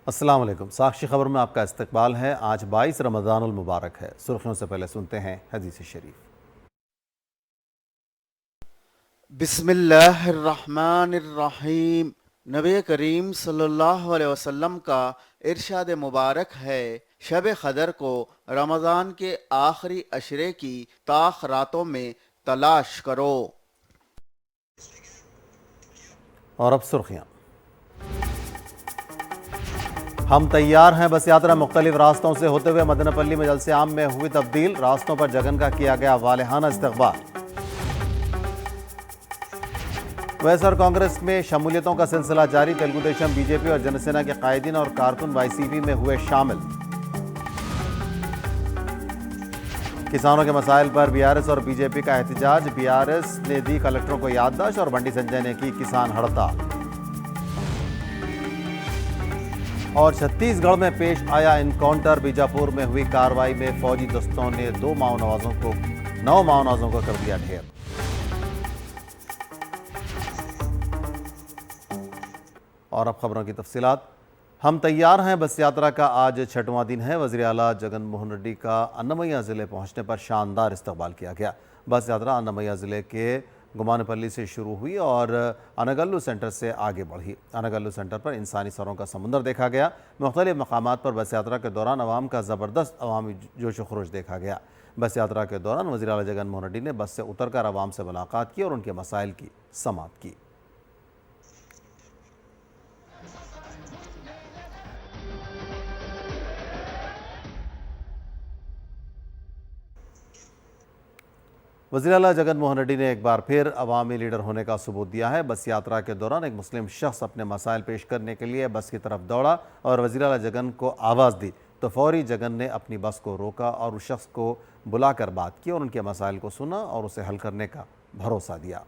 अस्सलाम वालेकुम। साक्षी खबर में आपका इस्तकबाल है। आज 22 रमज़ानुल मुबारक है। सुर्खियों से पहले सुनते हैं हदीस शरीफ। बिस्मिल्लाहिर्रहमानिर्रहीम। नबी करीम सल्लल्लाहु अलैहि वसल्लम का इरशाद मुबारक है, शब क़दर को रमज़ान के आखिरी अशरे की ताख़ रातों में तलाश करो। और अब सुर्खियाँ। हम तैयार हैं बस यात्रा मुख्तलिफ रास्तों से होते हुए मदनपल्ली में जलसे आम में हुई तब्दील। रास्तों पर जगन का किया गया वालेहाना इस्तकबाल। वैसर कांग्रेस में शमूलियतों का सिलसिला जारी। तेलुगु देशम, बीजेपी और जनसेना के कायदीन और कारकुन वाईसीपी में हुए शामिल। किसानों के मसाइल पर बीआरएस और बीजेपी का एहतजाज। बीआरएस ने दी कलेक्टरों को याददाश्त और बंडी संजय ने की किसान हड़ताल। और छत्तीसगढ़ में पेश आया इनकाउंटर। बीजापुर में हुई कार्रवाई में फौजी दस्तों ने 9 माओनवाजों को कर दिया ढेर। और अब खबरों की तफसीलात। हम तैयार हैं बस यात्रा का आज 6वां दिन है। वज़ीर आला जगन मोहन रेड्डी का अन्नमैया ज़िले पहुंचने पर शानदार इस्तकबाल किया गया। बस यात्रा अन्नमैया ज़िले के गुमानपल्ली से शुरू हुई और अनगल्लू सेंटर से आगे बढ़ी। अनगल्लू सेंटर पर इंसानी सरों का समुंदर देखा गया। मुख्तलिफ मकामात पर बस यात्रा के दौरान अवाम का ज़बरदस्त अवामी जोश व खरोश देखा गया। बस यात्रा के दौरान वज़ीर आला जगन मोहन रेड्डी ने बस से उतरकर अवाम से मुलाकात की और उनके मसाइल की समाअत की। वज़ीर आला जगन मोहन रेड्डी ने एक बार फिर अवामी लीडर होने का सबूत दिया है। बस यात्रा के दौरान एक मुस्लिम शख्स अपने मसाइल पेश करने के लिए बस की तरफ दौड़ा और वज़ीर आला जगन को आवाज़ दी तो फौरी जगन ने अपनी बस को रोका और उस शख्स को बुलाकर बात की और उनके मसाइल को सुना और उसे हल करने का भरोसा दिया।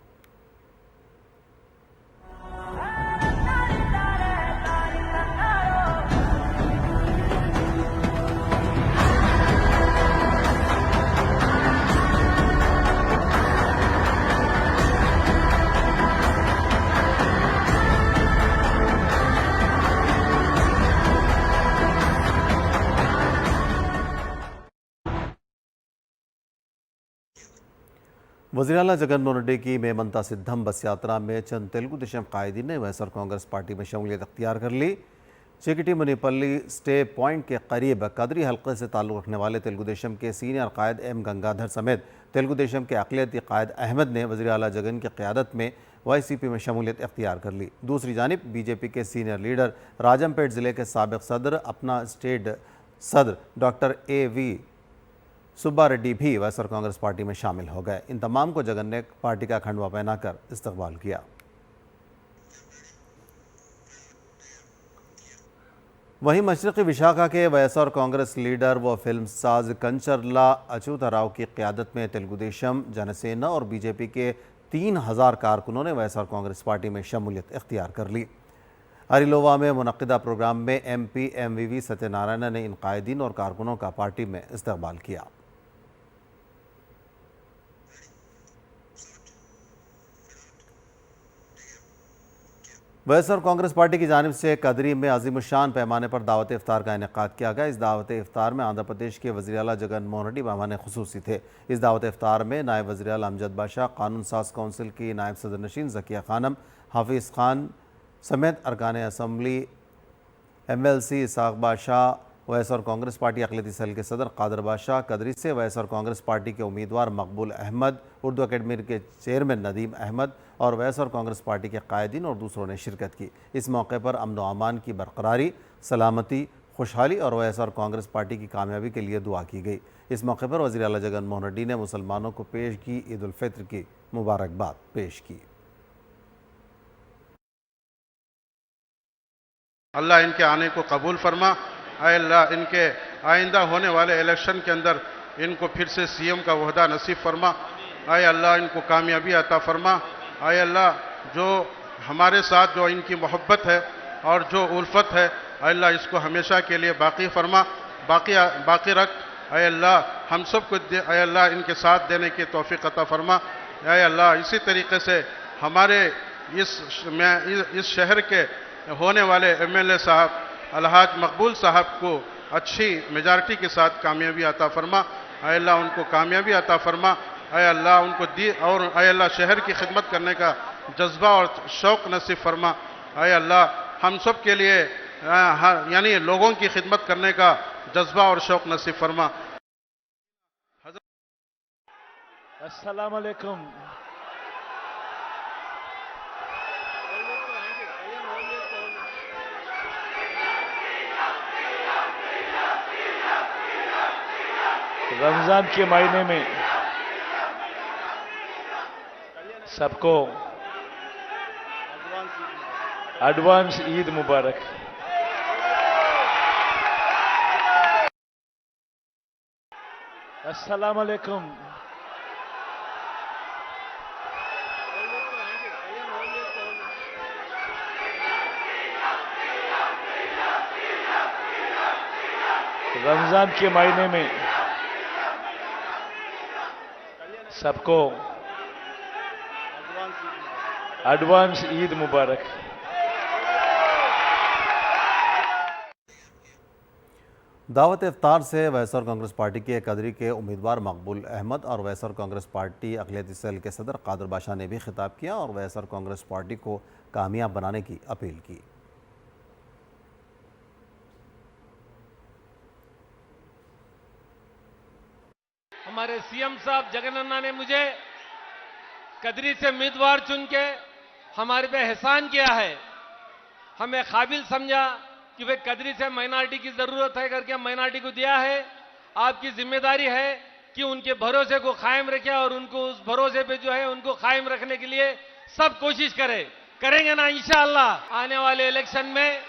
वज़ीर आला जगन मोहन रेड्डी की मेमनता सिद्धम बस यात्रा में चंद तेलुगु देशम कायदीन ने वैसर कांग्रेस पार्टी में शमूलियत अख्तियार कर ली। चिकटी मुनीपल्ली स्टे पॉइंट के करीब कदरी हल्के से ताल्लुक़ रखने वाले तेलुगु देशम के सीनियर कायद एम गंगाधर समेत तेलुगु देशम के अक़लियती कायद अहमद ने वज़ीर आला जगन की क़यादत में वाईसीपी में शमूलियत अख्तियार कर ली। दूसरी जानिब बीजेपी के सीनियर लीडर राजमपेट ज़िले के साबिक़ सदर अपना स्टेट सदर डॉक्टर A.V. सुब्बा रेड्डी भी वैसर कांग्रेस पार्टी में शामिल हो गए। इन तमाम को जगन ने पार्टी का खंडवा पहनाकर इस्तकबाल किया। वहीं मशरक़ी विशाखा के वैसर कांग्रेस लीडर व फिल्म साज कंचरला अच्युतराव की क़यादत में तेलुगु देशम, जनसेना और बीजेपी के 3000 कारकुनों ने वैसर कांग्रेस पार्टी में शमूलियत इख्तियार कर ली। अरिलोवा में मुनक़िदा प्रोग्राम में MP MVV सत्यनारायण ने इन कायदीन और कारकुनों का पार्टी में इस्तकबाल किया। वैसर कांग्रेस पार्टी की जानिब से कदरी में अज़ीमुशान पैमाने पर दावत इफ्तार का इनेकाद किया गया। इस दावत इफ्तार में आंध्र प्रदेश के वज़ीर आला जगन मोहन रेड्डी मेहमान ख़ुसूसी थे। इस दावत इफ्तार में नायब वज़ीर आला अमजद बाशा, कानून साज कौंसिल की नायब सदर नशीन ज़किया खानम, हाफिज़ खान समेत अरकान असम्बली MLC इसाक बादशाह, वैसर कांग्रेस पार्टी अक़लियती सेल के सदर कादर बादशाह, कदरी से वैसर कांग्रेस पार्टी के उम्मीदवार मकबूल अहमद, उर्दू अकेडमी के चेयरमैन नदीम अहमद और वैसर कांग्रेस पार्टी के कायदीन और दूसरों ने शिरकत की। इस मौके पर अमन व अमान की बरकरारी, सलामती, खुशहाली और वैसर कांग्रेस पार्टी की कामयाबी के लिए दुआ की गई। इस मौके पर वज़ीर आला जगन मोहन रेड्डी ने मुसलमानों को पेश की ईद उल फित्र की मुबारकबाद पेश की। अल्लाह इनके आने को कबूल फरमा। आए अल्लाह इनके आइंदा होने वाले इलेक्शन के अंदर इनको फिर से CM का वहदा नसीब फरमा। आए अल्लाह इनको कामयाबी अता फरमा। आए अल्लाह जो हमारे साथ जो इनकी मोहब्बत है और जो उल्फत है, आए अल्लाह इसको हमेशा के लिए बाकी फरमा, बाकी रख। आए अल्लाह हम सब को आए अल्लाह इनके साथ देने की तौफीक अता फरमा। आए अल्लाह इसी तरीके से हमारे इस शहर के होने वाले MLA साहब अलहाज मकबूल साहब को अच्छी मेजॉरिटी के साथ कामयाबी अता फरमा। ऐ अल्लाह उनको कामयाबी अता फरमा। ऐ अल्लाह उनको दी और ऐ अल्लाह शहर की खिदमत करने का जज्बा और शौक़ नसीब फरमा। ऐ अल्लाह हम सब के लिए यानी लोगों की खिदमत करने का जज्बा और शौक़ नसीब फरमा। अस्सलाम वालेकुम। रमजान के महीने में सबको एडवांस ईद मुबारक। अस्सलाम वालेकुम। रमजान के महीने में सबको एडवांस ईद मुबारक। दावत इफ्तार से वैसर कांग्रेस पार्टी के कदरी के उम्मीदवार मकबूल अहमद और वैसर कांग्रेस पार्टी अक़लियती सेल के सदर कादर बादशाह ने भी खिताब किया और वैसर कांग्रेस पार्टी को कामयाब बनाने की अपील की। हमारे सीएम साहब जगन अन्ना ने मुझे कदरी से उम्मीदवार चुन के हमारे पे एहसान किया है, हमें काबिल समझा कि वे कदरी से माइनॉरिटी की जरूरत है करके माइनॉरिटी को दिया है। आपकी जिम्मेदारी है कि उनके भरोसे को कायम रखें और उनको उस भरोसे पे जो है उनको कायम रखने के लिए सब कोशिश करेंगे ना इंशाअल्लाह। आने वाले इलेक्शन में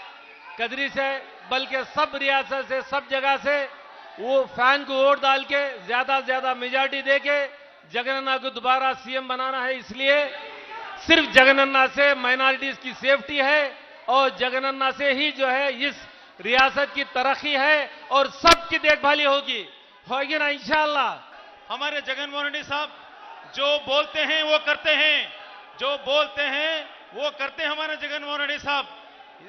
कदरी से बल्कि सब रियासत से सब जगह से वो फैन को वोट डाल के ज्यादा से ज्यादा मेजॉरिटी दे के जगनन्ना को दोबारा सीएम बनाना है। इसलिए सिर्फ जगनन्ना से माइनॉरिटीज की सेफ्टी है और जगनन्ना से ही जो है इस रियासत की तरक्की है और सबकी देखभाली होगी ना इंशाअल्लाह। हमारे जगन मोहन रेड्डी साहब जो बोलते हैं वो करते हैं, जो बोलते हैं वो करते हैं हमारे जगन मोहन रेड्डी साहब।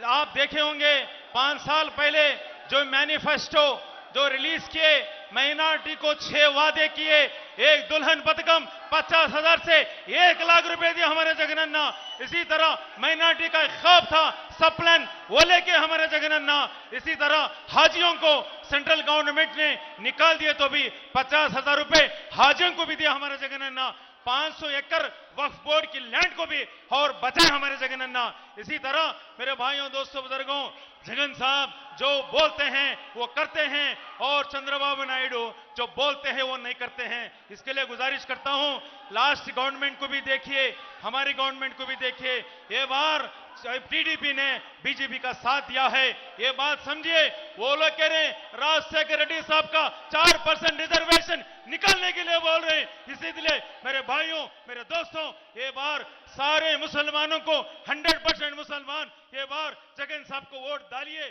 आप देखे होंगे 5 साल पहले जो मैनिफेस्टो जो रिलीज किए, माइनॉरिटी को 6 वादे किए, एक दुल्हन पथकम 50,000 से 1 लाख रुपए दिए हमारे जगनन्ना। इसी तरह माइनॉरिटी का एक ख्वाब था सब प्लान वो लेके हमारे जगनन्ना। इसी तरह हाजियों को सेंट्रल गवर्नमेंट ने निकाल दिए तो भी 50,000 रुपए हाजियों को भी दिया हमारे जगनन्ना। 500 एकड़ वक्फ बोर्ड की लैंड को भी और बचाए हमारे जगनन्ना। इसी तरह मेरे भाइयों दोस्तों बुजुर्गों, जगन साहब जो बोलते हैं वो करते हैं और चंद्रबाबू नायडू जो बोलते हैं वो नहीं करते हैं। इसके लिए गुजारिश करता हूं, लास्ट गवर्नमेंट को भी देखिए, हमारी गवर्नमेंट को भी देखिए। ये बार टीडीपी ने बीजेपी का साथ दिया है, ये बात समझिए। वो लोग कह रहे हैं राजशेखर रेड्डी साहब का 4% रिजर्वेशन निकालने के लिए बोल रहे हैं। इसीलिए मेरे भाइयों मेरे दोस्तों, ये बार सारे मुसलमानों को 100% मुसलमान ये बार जगन साहब को वोट डालिए।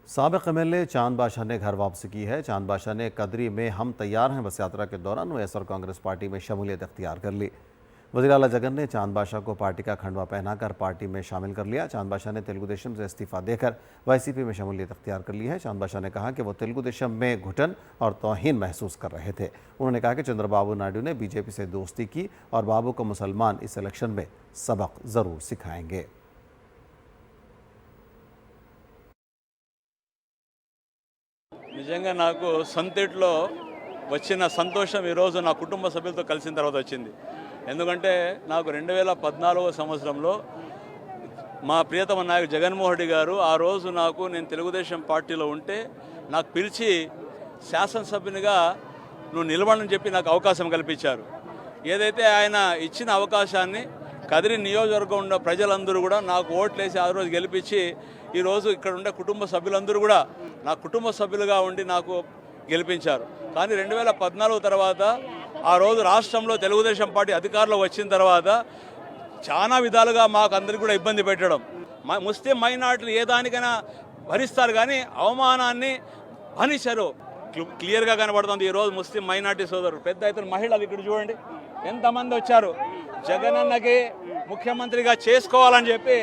साबिक़ एमएलए चांद बादशाह ने घर वापसी की है। चांद बादशाह ने कदरी में हम तैयार हैं बस यात्रा के दौरान वैसर कांग्रेस पार्टी में शमूलियत इख्तियार कर ली। वज़ीर आला जगन ने चांद बादशाह को पार्टी का खंडवा पहनाकर पार्टी में शामिल कर लिया। चांद बादशाह ने तेलुगु देशम से इस्तीफ़ा देकर वाईसीपी में शमूलियत इख्तियार कर ली है। चांद बादशाह ने कहा कि वो तेलुगु देशम में घुटन और तौहीन महसूस कर रहे थे। उन्होंने कहा कि चंद्रबाबू नायडू ने बीजेपी से दोस्ती की और बाबू को मुसलमान इस इलेक्शन में सबक ज़रूर सिखाएंगे। నిజంగా నాకు సొంతింట్లో వచ్చిన సంతోషం ఈరోజు నా కుటుంబ సభ్యులతో కలిసిన తర్వాత వచ్చింది. ఎందుకంటే నాకు 2014 సంవత్సరంలో మా ప్రియతమ నాయకుడు జగన్మోహన్ రెడ్డి గారు ఆ రోజు నాకు నేను తెలుగుదేశం పార్టీలో ఉంటే నాకు పిలిచి శాసనసభ్యునిగా నువ్వు నిలబడని చెప్పి నాకు అవకాశం కల్పించారు. ఏదైతే ఆయన ఇచ్చిన అవకాశాన్ని కదిరి నియోజకవర్గం ఉన్న ప్రజలందరూ కూడా నాకు ఓట్లేసి ఆ రోజు గెలిపించి ఈరోజు ఇక్కడ ఉండే కుటుంబ సభ్యులందరూ కూడా నా కుటుంబ సభ్యులుగా ఉండి నాకు గెలిపించారు. కానీ 2014 తర్వాత ఆ రోజు రాష్ట్రంలో తెలుగుదేశం పార్టీ అధికారంలో వచ్చిన తర్వాత చాలా విధాలుగా మాకు అందరికీ కూడా ఇబ్బంది పెట్టడం, ముస్లిం మైనార్టీలు ఏ దానికైనా భరిస్తారు కానీ అవమానాన్ని భరించరు. క్లియర్గా కనబడుతుంది. ఈరోజు ముస్లిం మైనార్టీ సోదరులు పెద్ద ఎత్తున మహిళలు ఇక్కడ చూడండి ఎంతమంది వచ్చారు. జగనన్నకి ముఖ్యమంత్రిగా చేసుకోవాలని చెప్పి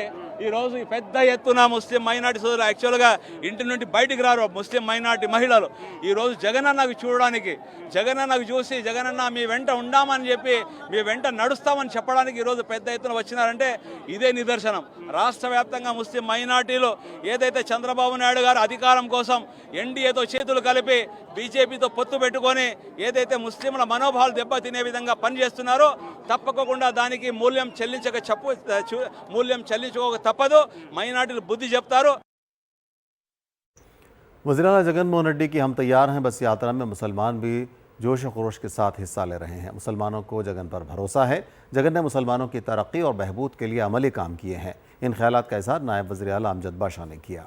ఈరోజు పెద్ద ఎత్తున ముస్లిం మైనార్టీ సోదరులు యాక్చువల్గా ఇంటి నుండి బయటికి రారు ముస్లిం మైనార్టీ మహిళలు ఈరోజు జగనన్నకు చూడడానికి, జగనన్నకు చూసి జగనన్న మీ వెంట ఉండామని చెప్పి మీ వెంట నడుస్తామని చెప్పడానికి ఈరోజు పెద్ద ఎత్తున వచ్చినారంటే ఇదే నిదర్శనం. రాష్ట్ర వ్యాప్తంగా ముస్లిం మైనార్టీలు ఏదైతే చంద్రబాబు నాయుడు గారు అధికారం కోసం ఎన్డీఏతో చేతులు కలిపి బీజేపీతో పొత్తు పెట్టుకొని ఏదైతే ముస్లింల మనోభావాలు దెబ్బతినే విధంగా పనిచేస్తున్నారో తప్పకుండా దానికి మూల్యం చెల్లించుకోక తప్పదు. మైనార్టీలు బుద్ధి చెప్తారు. वज़ीर-ए-आला जगनमोहन रेड्डी की हम तैयार हैं बस यात्रा में मुसलमान भी जोश व खरोश के साथ हिस्सा ले रहे हैं। मुसलमानों को जगन पर भरोसा है। जगन ने मुसलमानों की तरक्की और बहबूद के लिए अमली काम किए हैं। इन ख्यालात का इज़हार नायब वज़ीर-ए-आला अमजद बाशा ने किया।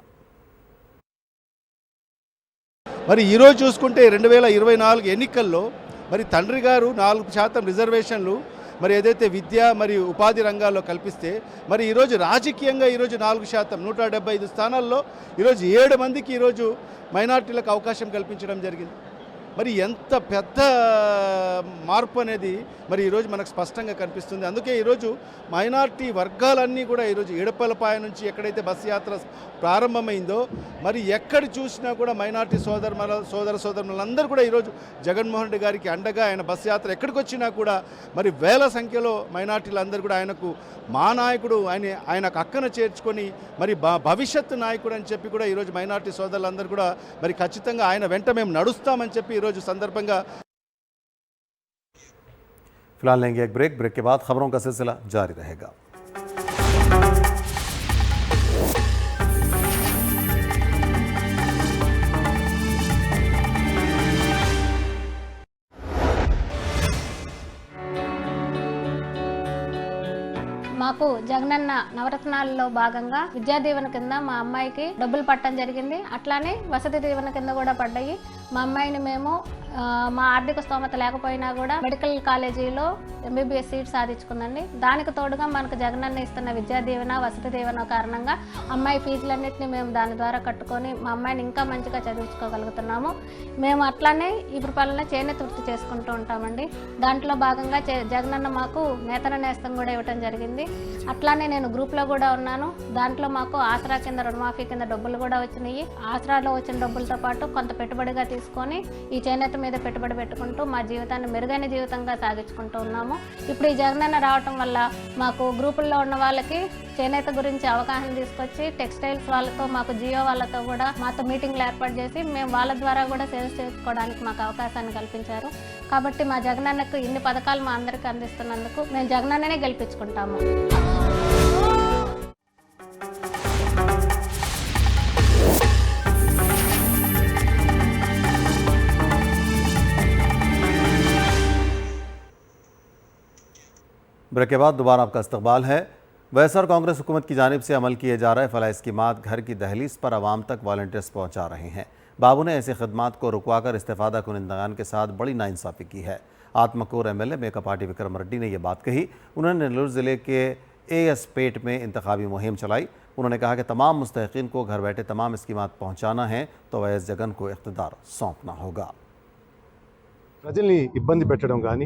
మరి ఈరోజు చూసుకుంటే 2024 ఎన్నికల్లో మరి తండ్రి గారు 4% రిజర్వేషన్లు మరి ఏదైతే విద్య మరియు ఉపాధి రంగాల్లో కల్పిస్తే మరి ఈరోజు రాజకీయంగా ఈరోజు 4% 175 స్థానాల్లో ఈరోజు 7 మందికి ఈరోజు మైనార్టీలకు అవకాశం కల్పించడం జరిగింది. మరి ఎంత పెద్ద మార్పు అనేది మరి ఈరోజు మనకు స్పష్టంగా కనిపిస్తుంది. అందుకే ఈరోజు మైనార్టీ వర్గాలన్నీ కూడా ఈరోజు ఏడుపల్లపాయ నుంచి ఎక్కడైతే బస్సు యాత్ర ప్రారంభమైందో మరి ఎక్కడ చూసినా కూడా మైనార్టీ సోదరులందరూ కూడా ఈరోజు జగన్మోహన్ రెడ్డి గారికి అండగా ఆయన బస్సు యాత్ర ఎక్కడికి వచ్చినా కూడా మరి వేల సంఖ్యలో మైనార్టీలందరూ కూడా ఆయనకు మా నాయకుడు ఆయనకు అక్కన చేర్చుకొని మరి భవిష్యత్తు నాయకుడు అని చెప్పి కూడా ఈరోజు మైనార్టీ సోదరులందరూ కూడా మరి ఖచ్చితంగా ఆయన వెంట మేము నడుస్తామని చెప్పి ఈరోజు సందర్భంగా. फिलहाल लेंगे एक ब्रेक के बाद खबरों का सिलसिला जारी रहेगा। మాకు జగనన్న నవరత్నాలలో భాగంగా విద్యా దీవెన కింద మా అమ్మాయికి డబ్బులు పట్టడం జరిగింది. అట్లానే వసతి దీవెన కింద కూడా పడ్డాయి. మా అమ్మాయిని మేము మా ఆర్థిక స్తోమత లేకపోయినా కూడా మెడికల్ కాలేజీలో MBBS సీట్ సాధించుకుందండి. దానికి తోడుగా మనకు జగనన్న ఇస్తున్న విద్యా దీవెన వసతి దీవెన కారణంగా అమ్మాయి ఫీజులన్నింటినీ మేము దాని ద్వారా కట్టుకొని మా అమ్మాయిని ఇంకా మంచిగా చదివించుకోగలుగుతున్నాము. మేము అట్లానే ఈ పరిపాలన చేనేత వృత్తి చేసుకుంటూ ఉంటామండి. దాంట్లో భాగంగా జగనన్న మాకు నేతన నేస్తం కూడా ఇవ్వడం జరిగింది. అట్లానే నేను గ్రూప్లో కూడా ఉన్నాను. దాంట్లో మాకు ఆసరా కింద రుణమాఫీ కింద డబ్బులు కూడా వచ్చినాయి. ఆసరాలో వచ్చిన డబ్బులతో పాటు కొంత పెట్టుబడిగా తీసుకొని ఈ చేనేత మీద పెట్టుబడి పెట్టుకుంటూ మా జీవితాన్ని మెరుగైన జీవితంగా సాగించుకుంటూ ఉన్నాము. ఇప్పుడు ఈ జగనన్న రావటం వల్ల మాకు గ్రూపుల్లో ఉన్న వాళ్ళకి చేనేత గురించి అవగాహన తీసుకొచ్చి టెక్స్టైల్స్ వాళ్ళతో మాకు జియో వాళ్ళతో కూడా మాతో మీటింగ్లు ఏర్పాటు చేసి మేము వాళ్ళ ద్వారా కూడా సేల్స్ చేసుకోవడానికి మాకు అవకాశాన్ని కల్పించారు. కాబట్టి మా జగనన్నకు ఇన్ని పథకాలు మా అందరికీ అందిస్తున్నందుకు మేము జగనన్ననే గెలిపించుకుంటాము. ब्रेक के बाद दोबारा आपका इस्तकबाल है। वैएसआर कांग्रेस हुकूमत की जानिब से अमल किए जा रहे फलाह स्कीमात घर की दहलीज पर आवाम तक वॉलंटियर्स पहुँचा रहे हैं। बाबू ने ऐसी खदमात को रुकवाकर इस्तेफादा कुनिंदगान के साथ बड़ी नाइंसाफ़ी की है। आत्मकूर MLA मेका पार्टी विक्रम रेड्डी ने यह बात कही। उन्होंने नेल्लूर ज़िले के AS पेट में इंतखाबी मुहिम चलाई। उन्होंने कहा कि तमाम मुस्तहिकीन को घर बैठे तमाम स्कीमात पहुँचाना है तो వైఎస్ जगन को इख्तिदार सौंपना होगा। ప్రజల్ని ఇబ్బంది పెట్టడం కానీ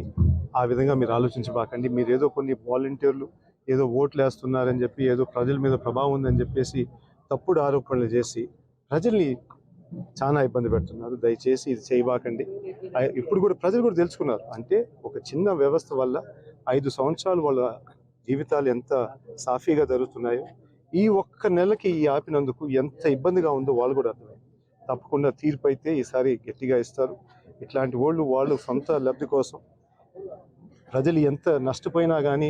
ఆ విధంగా మీరు ఆలోచించబాకండి. మీరు ఏదో కొన్ని వాలంటీర్లు ఏదో ఓట్లు వేస్తున్నారని చెప్పి ఏదో ప్రజల మీద ప్రభావం ఉందని చెప్పేసి తప్పుడు ఆరోపణలు చేసి ప్రజల్ని చాలా ఇబ్బంది పెడుతున్నారు. దయచేసి ఇది చేయబాకండి. ఇప్పుడు కూడా ప్రజలు కూడా తెలుసుకున్నారు. అంటే ఒక చిన్న వ్యవస్థ వల్ల 5 సంవత్సరాలు వాళ్ళ జీవితాలు ఎంత సాఫీగా జరుగుతున్నాయో ఈ ఒక్క నెలకి ఈ ఆపినందుకు ఎంత ఇబ్బందిగా ఉందో వాళ్ళు కూడా అర్థమైంది. తప్పకుండా తీర్పు అయితే ఈసారి గట్టిగా ఇస్తారు. ఇట్లాంటి వాళ్ళు సొంత లబ్ధి కోసం ప్రజలు ఎంత నష్టపోయినా కానీ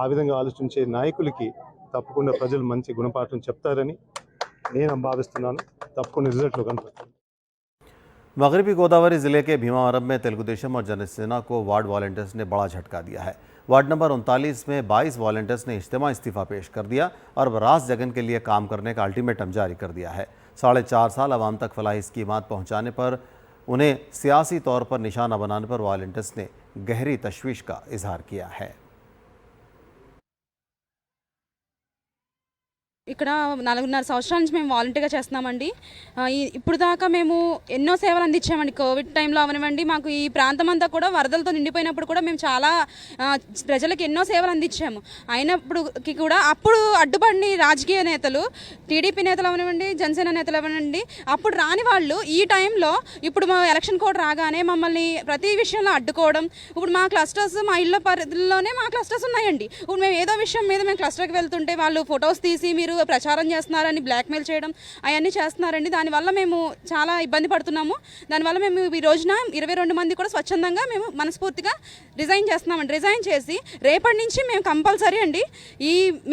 ఆ విధంగా ఆలోచించే నాయకులకి తప్పకుండా ప్రజలు మంచి గుణపాఠం చెప్తారని నేను భావిస్తున్నాను. తప్పకుండా రిజల్ట్లో కనపడుతుంది. मगरबी गोदावरी ज़िले के भीमावरम में तेलुगुदेशम और जनसेना को वार्ड वॉलंटियर्स ने बड़ा झटका दिया है। वार्ड नंबर 39 में 22 वॉलंटियर्स ने इस्तीफ़ा पेश कर दिया और रास जगन के लिए काम करने का अल्टीमेटम जारी कर दिया है। 4.5 साल आवाम तक फलाही स्कीमात पहुँचाने पर उन्हें सियासी तौर पर निशाना बनाने पर वॉलंटियर्स ने गहरी तशवीश का इजहार किया है। ఇక్కడ 4.5 సంవత్సరాల నుంచి మేము వాలంటీర్గా చేస్తున్నామండి. ఇప్పుడు దాకా మేము ఎన్నో సేవలు అందించామండి. కోవిడ్ టైంలో అవనివ్వండి, మాకు ఈ ప్రాంతం అంతా కూడా వరదలతో నిండిపోయినప్పుడు కూడా మేము చాలా ప్రజలకు ఎన్నో సేవలు అందించాము. అయినప్పటికీ కూడా అప్పుడు అడ్డుపడిన రాజకీయ నేతలు, టీడీపీ నేతలు అవనివ్వండి, జనసేన నేతలు అవనివ్వండి, అప్పుడు రాని వాళ్ళు ఈ టైంలో ఇప్పుడు మా ఎలక్షన్ కోడ్ రాగానే మమ్మల్ని ప్రతి విషయంలో అడ్డుకోవడం. ఇప్పుడు మా క్లస్టర్స్, మా ఇళ్ళ పరిధిలోనే మా క్లస్టర్స్ ఉన్నాయండి. ఇప్పుడు మేము ఏదో విషయం మీద మేము క్లస్టర్కి వెళ్తుంటే వాళ్ళు ఫొటోస్ తీసి మీరు ప్రచారం చేస్తున్నారని బ్లాక్మెయిల్ చేయడం అవన్నీ చేస్తున్నారండి. దానివల్ల మేము చాలా ఇబ్బంది పడుతున్నాము. దానివల్ల మేము ఈ రోజున 22 మంది కూడా స్వచ్ఛందంగా మేము మనస్ఫూర్తిగా రిజైన్ చేస్తున్నామండి. రిజైన్ చేసి రేపటి నుంచి మేము కంపల్సరీ అండి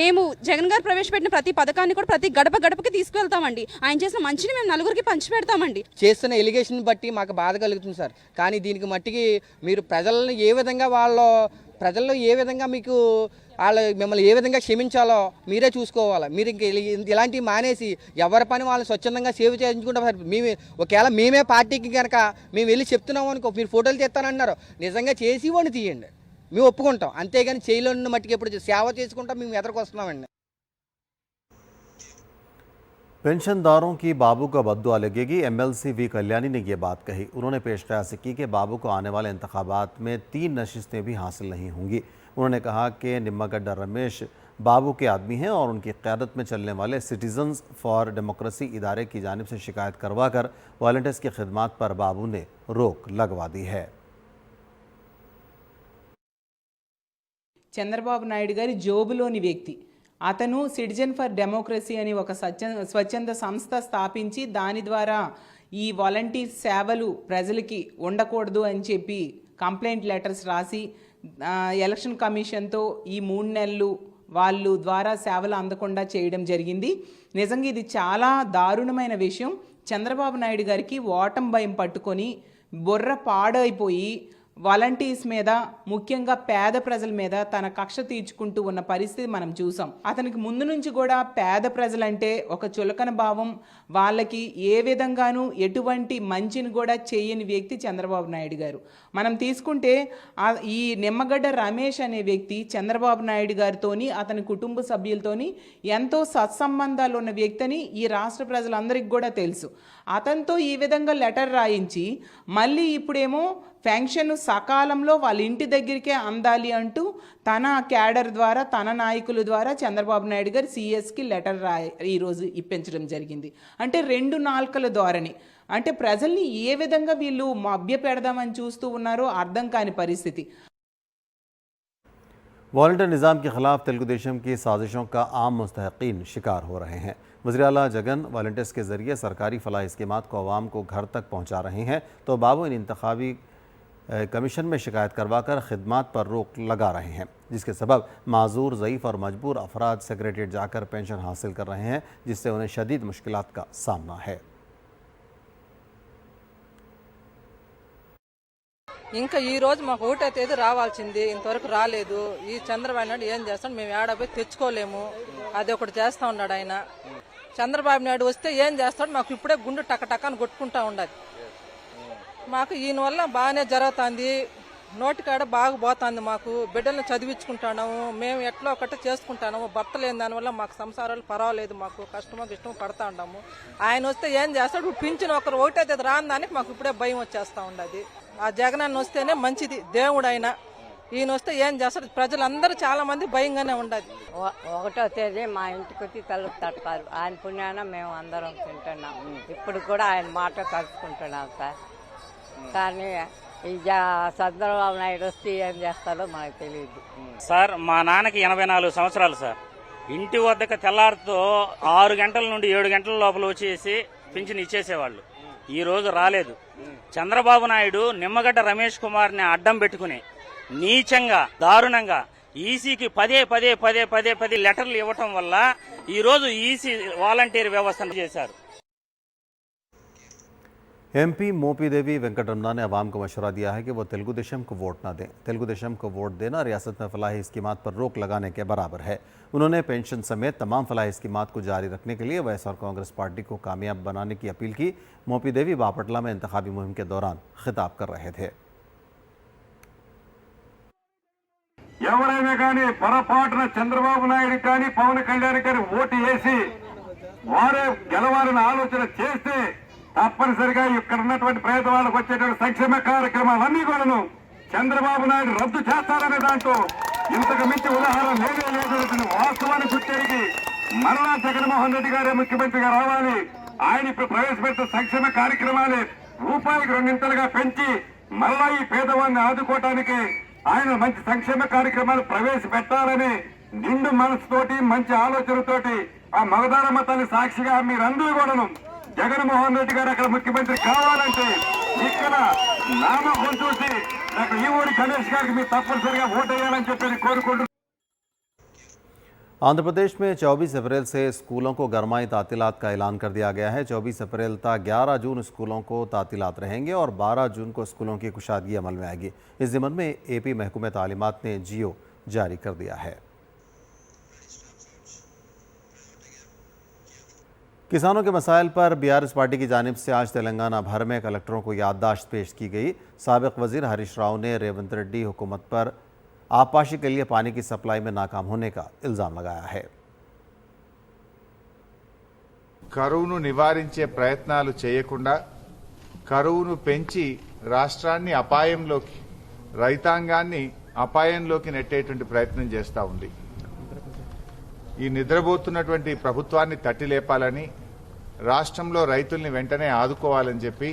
మేము జగన్ గారు ప్రవేశపెట్టిన ప్రతి పథకాన్ని కూడా ప్రతి గడప గడపకి తీసుకువెళ్తామండి. ఆయన చేసిన మంచిని మేము నలుగురికి పంచిపెడతామండి. చేస్తున్న ఎలిగేషన్ బట్టి మాకు బాధ కలుగుతుంది సార్. కానీ దీనికి మట్టికి మీరు ప్రజలను ఏ విధంగా ప్రజల్లో ఏ విధంగా మీకు మిమ్మల్ని ఏ విధంగా క్షమించాలో మీరే చూసుకోవాలి. మీరు ఇంక ఇలాంటివి మానేసి ఎవరి పని వాళ్ళు స్వచ్ఛందంగా సేవ్ చేయించుకుంటారు. ఒకవేళ మేమే పార్టీకి కనుక మేము వెళ్ళి చెప్తున్నాం అనుకో, మీరు ఫోటోలు తీస్తానన్నారు, నిజంగా చేసి వాడిని తీయండి, మేము ఒప్పుకుంటాం. అంతేగాని చేయలేని మట్టికి ఎప్పుడు సేవ చేసుకుంటాం మేము ఎదురుకు వస్తున్నామండి. पेंशनदारों की बाबू का बद्दुआ लगेगी, एमएलसी वी कल्याणी ने ये बात कही। उन्होंने पेश कयास की कि बाबू को आने वाले इंतखाबात में 3 नशिस्तें भी हासिल नहीं होंगी। उन्होंने कहा कि निम्मागड्डा रमेश बाबू के आदमी हैं और उनकी क़यादत में चलने वाले सिटीजन्स फॉर डेमोक्रेसी इदारे की जानिब से शिकायत करवा कर वॉलंटियर्स की खिदमात पर बाबू ने रोक लगवा दी है। చంద్రబాబు నాయుడు గారి జోబులోని వ్యక్తి అతను సిటిజన్ ఫర్ డెమోక్రసీ అని ఒక స్వచ్ఛంద సంస్థ స్థాపించి దాని ద్వారా ఈ వాలంటీర్ సేవలు ప్రజలకి ఉండకూడదు అని చెప్పి కంప్లైంట్ లెటర్స్ రాసి ఎలక్షన్ కమిషన్తో ఈ 3 నెలలు వాళ్ళు ద్వారా సేవలు అందకుండా చేయడం జరిగింది. నిజంగా ఇది చాలా దారుణమైన విషయం. చంద్రబాబు నాయుడు గారికి ఓటం భయం పట్టుకొని బుర్ర పాడైపోయి వాలంటీర్స్ మీద, ముఖ్యంగా పేద ప్రజల మీద తన కక్ష తీర్చుకుంటూ ఉన్న పరిస్థితి మనం చూసాం. అతనికి ముందు నుంచి కూడా పేద ప్రజలంటే ఒక చులకన భావం, వాళ్ళకి ఏ విధంగానూ ఎటువంటి మంచిని కూడా చేయని వ్యక్తి చంద్రబాబు నాయుడు గారు. మనం తీసుకుంటే ఈ నిమ్మగడ్డ రమేష్ అనే వ్యక్తి చంద్రబాబు నాయుడు గారితోని, అతని కుటుంబ సభ్యులతోని ఎంతో సత్సంబంధాలు ఉన్న వ్యక్తిని ఈ రాష్ట్ర ప్రజలందరికీ కూడా తెలుసు. అతనితో ఈ విధంగా లెటర్ రాయించి మళ్ళీ ఇప్పుడేమో పెన్షన్ సకాలంలో వాళ్ళ ఇంటి దగ్గరికే అందాలి అంటూ తన క్యాడర్ ద్వారా, తన నాయకుల ద్వారా చంద్రబాబు నాయుడు గారు సిఎస్కి లెటర్ ఈరోజు ఇప్పించడం జరిగింది. అంటే 2 నాల్కల ధోరణి. అంటే ప్రజల్ని ఏ విధంగా వీళ్ళు మభ్య పెడదామని చూస్తూ ఉన్నారో అర్థం కాని పరిస్థితి. वॉलंटियर निज़ाम के ख़िलाफ़ तेलुगुदेशम की साजिशों का आम मुस्तहिक़ीन शिकार हो रहे हैं। वज़ीर आला जगन वॉलंटियर्स के ज़रिए सरकारी फलाह स्कीमात को आवाम को घर तक पहुँचा रहे हैं, तो बाबू इन इंतखाबी कमीशन में शिकायत करवाकर खिदमात पर रोक लगा रहे हैं, जिसके सबब माजूर, ज़ईफ़ और मजबूर अफराद सेक्रेटेरिएट जाकर पेंशन हासिल कर रहे हैं, जिससे उन्हें शदीद मुश्किलात का सामना है। ఇంకా ఈ రోజు మాకు ఒకటో తేదీ రావాల్సింది, ఇంతవరకు రాలేదు. ఈ చంద్రబాబు నాయుడు ఏం చేస్తాడు, మేము ఏడాపోయి తెచ్చుకోలేము, అది ఒకటి చేస్తూ ఉన్నాడు ఆయన. చంద్రబాబు నాయుడు వస్తే ఏం చేస్తాడు, మాకు ఇప్పుడే గుండు టకటకాన్ని కొట్టుకుంటా ఉండదు. మాకు ఈయన వల్ల బాగానే జరుగుతుంది, నోటికాడ బాగా పోతుంది. మాకు బిడ్డలను చదివించుకుంటున్నాము, మేము ఎట్లా ఒకటి చేసుకుంటున్నాము. భర్త లేని దానివల్ల మాకు సంసారాలు పర్వాలేదు, మాకు కష్టమో గిష్టమో పడతా ఉన్నాము. ఆయన వస్తే ఏం చేస్తాడు, పింఛన్ ఒకటో తేదీ రాని దానికి మాకు ఇప్పుడే భయం వచ్చేస్తూ ఉండదు. ఆ జగనన్న వస్తేనే మంచిది, దేవుడు ఆయన. ఈయన వస్తే ఏం చేస్తారు, ప్రజలందరూ చాలా మంది భయంగానే ఉండదు. ఒకటో తేదీ మా ఇంటికి వచ్చి తలుపు తట్టారు. ఆయన పుణ్యాన మేము అందరం తింటున్నాం. ఇప్పుడు కూడా ఆయన మాట కలుసుకుంటున్నాం సార్. కానీ ఈ చంద్రబాబు నాయుడు వస్తే ఏం చేస్తారో మనకు తెలియదు సార్. మా నాన్నకి 84 సంవత్సరాలు సార్. ఇంటి వద్దకు తెల్లారితో 6 గంటల నుండి 7 గంటల లోపల వచ్చేసి పింఛన్ ఇచ్చేసేవాళ్ళు. ఈ రోజు రాలేదు. చంద్రబాబు నాయుడు నిమ్మగడ్డ రమేష్ కుమార్ని అడ్డం పెట్టుకుని నీచంగా, దారుణంగా ఈసీకి పదే లెటర్లు ఇవ్వటం వల్ల ఈ రోజు ఈసీ వాలంటీర్ వ్యవస్థను చేశారు. एमपी मोपी देवी वेंकटरमना ने अवाम को मशवरा दिया है कि वो तेलुगु देशम को वोट न दें। तेलुगु देशम को वोट देना रियासत में फलाही स्कीमात पर रोक लगाने के बराबर है। उन्होंने पेंशन समेत तमाम फलाही स्कीमात को जारी रखने के लिए वाईएसआर कांग्रेस पार्टी को कामयाब बनाने की अपील की। मोपी देवी बापटला में इंतखाबी मुहिम के दौरान खिताब कर रहे थे। ఎవరైనా కానీ పొరపాటున చంద్రబాబు నాయుడు కానీ పవన్ కళ్యాణ్ గారి ఓటు వేసి వారే గెలవాలని ఆలోచన చేస్తే తప్పనిసరిగా ఇక్కడ ఉన్నటువంటి పేదవాళ్ళకు వచ్చేటువంటి సంక్షేమ కార్యక్రమాలన్నీ కూడాను చంద్రబాబు నాయుడు రద్దు చేస్తారనే దాంట్లో ఇంతకు మించి ఉదాహరణ లేదే లేదు. వాస్తవాన్ని గుర్తెరిగి మరలా జగన్మోహన్ రెడ్డి గారే ముఖ్యమంత్రిగా రావాలి. ఆయన ఇప్పుడు ప్రవేశపెట్టిన సంక్షేమ కార్యక్రమాలే రూపాయికి 2 పెంచి మరలా ఈ పేదవాడిని ఆదుకోవటానికి ఆయన మంచి సంక్షేమ కార్యక్రమాలు ప్రవేశపెట్టాలని నిండు మనసుతోటి మంచి ఆలోచనతోటి ఆ మగదారమ్మ తల్లి సాక్షిగా మీరందరూ కూడాను జగన్మోహన్ రెడ్డి గారు అక్కడ ముఖ్యమంత్రి కావాలంటే ఇక్కడ నామకం చూసి నాకు ఈ ఊరి గణేష్ గారికి మీరు తప్పనిసరిగా ఓటేయాలని చెప్పి కోరుకుంటున్నాను. आंध्र प्रदेश में 24 अप्रैल से स्कूलों को गरमाई तातीलात का ऐलान कर दिया गया है। 24 अप्रैल तक 11 जून स्कूलों को तातीलात रहेंगे और 12 जून को स्कूलों की कुशादगी अमल में आएगी। इस ज़िम्मन में एपी महकूमे तालीमात ने जियो जारी कर दिया है। किसानों के मसाइल पर बीआरएस पार्टी की जानिब से आज तेलंगाना भर में कलेक्टरों को याददाश्त पेश की गई। साबिक वजीर हरीश राव ने रेवंत रेड्डी हुकूमत पर आबपाशी के लिए पानी की सप्लाई में नाकाम होने का इल्जाम लगाया है। కరువును నివారించే ప్రయత్నాలు చేయకుండా కరువును పెంచి రాష్ట్రాన్ని అపాయంలోకి రైతాంగాన్ని అపాయంలోకి నెట్టేటువంటి ప్రయత్నం చేస్తూ ఉంది. ఈ నిద్రపోతున్నటువంటి ప్రభుత్వాన్ని తట్టి లేపాలని రాష్ట్రంలో రైతుల్ని వెంటనే ఆదుకోవాలని చెప్పి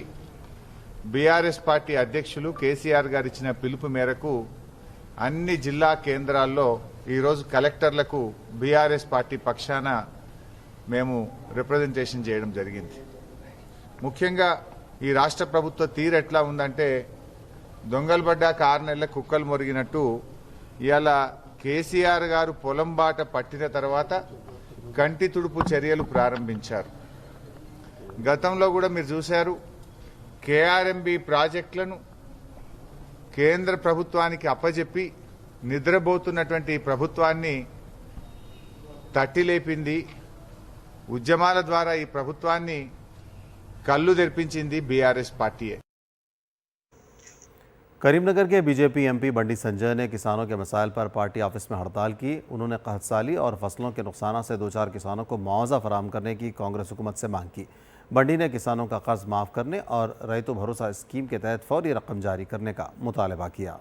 బీఆర్ఎస్ పార్టీ అధ్యక్షులు కేసీఆర్ గారు ఇచ్చిన పిలుపు మేరకు అన్ని జిల్లా కేంద్రాల్లో ఈరోజు కలెక్టర్లకు బీఆర్ఎస్ పార్టీ పక్షాన మేము రిప్రజెంటేషన్ చేయడం జరిగింది. ముఖ్యంగా ఈ రాష్ట్ర ప్రభుత్వ తీరు ఎట్లా ఉందంటే దొంగలు పడ్డాక 6 నెలల కుక్కలు మొరిగినట్టు ఇవాళ కేసీఆర్ గారు పొలం బాట పట్టిన తర్వాత కంటి తుడుపు చర్యలు ప్రారంభించారు. గతంలో కూడా మీరు చూశారు కేఆర్ఎంబీ ప్రాజెక్టులను కేంద్ర ప్రభుత్వానికి అప్పజెప్పి నిద్రపోతున్నటువంటి ప్రభుత్వాన్ని తట్టిలేపింది. ఉద్యమాల ద్వారా ఈ ప్రభుత్వాన్ని కళ్ళు తెరిపించింది బీఆర్ఎస్ పార్టీయే. करीमनगर के बीजेपी एमपी बंडी संजय ने किसानों के मसाइल पर पार्टी ऑफिस में हड़ताल की। उन्होंने कहत साली और फसलों के नुकसान से 2-4 किसानों को मुआवजा फराहम करने की कांग्रेस हुकूमत से मांग की। बंडी ने किसानों का कर्ज माफ करने और రైతు भरोसा स्कीम के तहत फौरी रकम जारी करने का मुतालबा किया।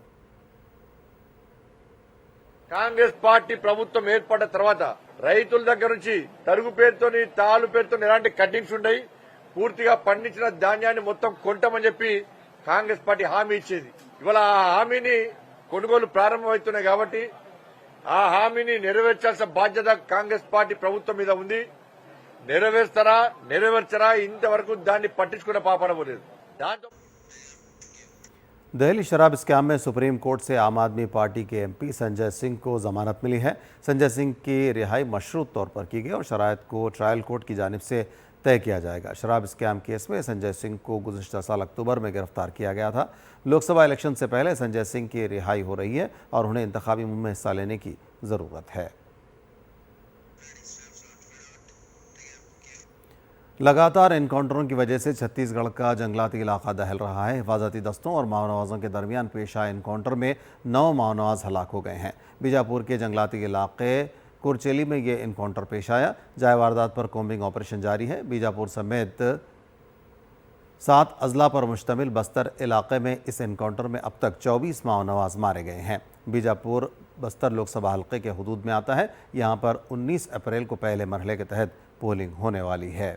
కాంగ్రెస్ పార్టీ ప్రభుత్వం ఏర్పడిన తర్వాత రైతుల దగ్గర నుంచి తరుగు పేరుతోని తాలు పేరుతో ఎలాంటి కటింగ్స్ ఉన్నాయి, పూర్తిగా పండించిన ధాన్యాన్ని మొత్తం కొంటామని చెప్పి కాంగ్రెస్ పార్టీ హామీ ఇచ్చేది. ఇవాళ ఆ హామీని కొనుగోలు ప్రారంభమవుతున్నాయి కాబట్టి ఆ హామీని నెరవేర్చాల్సిన బాధ్యత కాంగ్రెస్ పార్టీ ప్రభుత్వం మీద ఉంది. నెరవేర్చరా ఇంతవరకు దాన్ని పట్టించుకునే పాపన పోలేదు. దాంతో दिल्ली शराब स्कैम में सुप्रीम कोर्ट से आम आदमी पार्टी के एमपी संजय सिंह को जमानत मिली है। संजय सिंह की रिहाई मशरूत तौर पर की गई और शराइत को ट्रायल कोर्ट की जानिब से तय किया जाएगा। शराब स्कैम केस में संजय सिंह को गुज़िश्ता साल अक्टूबर में गिरफ्तार किया गया था। लोकसभा इलेक्शन से पहले संजय सिंह की रिहाई हो रही है और उन्हें इंतखाबी मुहिम में हिस्सा लेने की ज़रूरत है। लगातार एनकाउंटरों की वजह से छत्तीसगढ़ का जंगलाती इलाका दहल रहा है। हिफाजती दस्तों और माओनवाजों के दरमियान पेश आए एनकाउंटर में 9 माओनवाज हलाक हो गए हैं। बीजापुर के जंगलाती इलाके कुरचेली में ये एनकाउंटर पेश आया। जाए वारदात पर कॉम्बिंग ऑपरेशन जारी है। बीजापुर समेत 7 अजला पर मुश्तमिल बस्तर इलाके में इस एनकाउंटर में अब तक 24 माओनवाज मारे गए हैं। बीजापुर बस्तर लोकसभा हल्के के हुदूद में आता है। यहाँ पर 19 अप्रैल को पहले मरहले के तहत पोलिंग होने वाली है।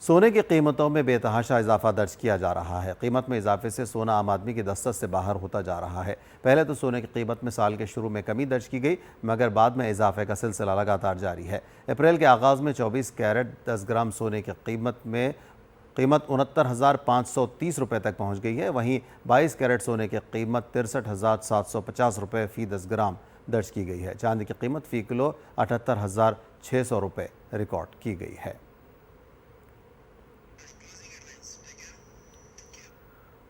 सोने की कीमतों में बेतहाशा इजाफा दर्ज किया जा रहा है। कीमत में इजाफे से सोना आम आदमी की दस्तक से बाहर होता जा रहा है। पहले तो सोने की कीमत में साल के शुरू में कमी दर्ज की गई, मगर बाद में इजाफे का सिलसिला लगातार जारी है। अप्रैल के आगाज़ में 24 कैरेट 10 ग्राम सोने की कीमत 69,530 रुपये तक पहुँच गई है। वहीं 22 कैरेट सोने की कीमत 63,750 रुपये फ़ी 10 ग्राम दर्ज की गई है। चांदी की कीमत फ़ी किलो 78,600 रुपये रिकॉर्ड की गई है।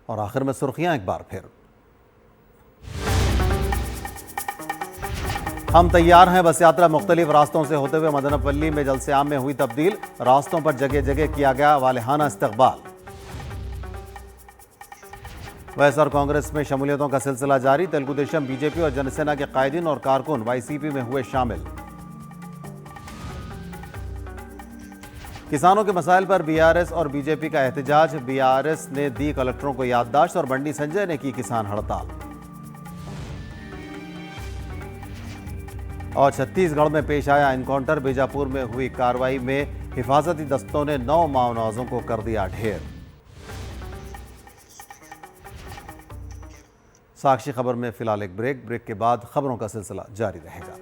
और आखिर में सुर्खियां एक बार फिर। हम तैयार हैं, बस यात्रा मुख्तलिफ रास्तों से होते हुए मदनपल्ली में जलसे-आम में हुई तब्दील। रास्तों पर जगह जगह किया गया वालिहाना इस्तकबाल। वैएसआर कांग्रेस में शमूलियतों का सिलसिला जारी। तेलुगु देशम, बीजेपी और जनसेना के कायदीन और कारकुन वाईसीपी में हुए शामिल। किसानों के मसाइल पर बीआरएस और बीजेपी का एहतजाज। बीआरएस ने दी कलेक्टरों को याददाश्त और बंडी संजय ने की किसान हड़ताल। और छत्तीसगढ़ में पेश आया एनकाउंटर। बीजापुर में हुई कार्रवाई में हिफाजती दस्तों ने 9 माओवादियों को कर दिया ढेर। साक्षी खबर में फिलहाल एक ब्रेक के बाद खबरों का सिलसिला जारी रहेगा।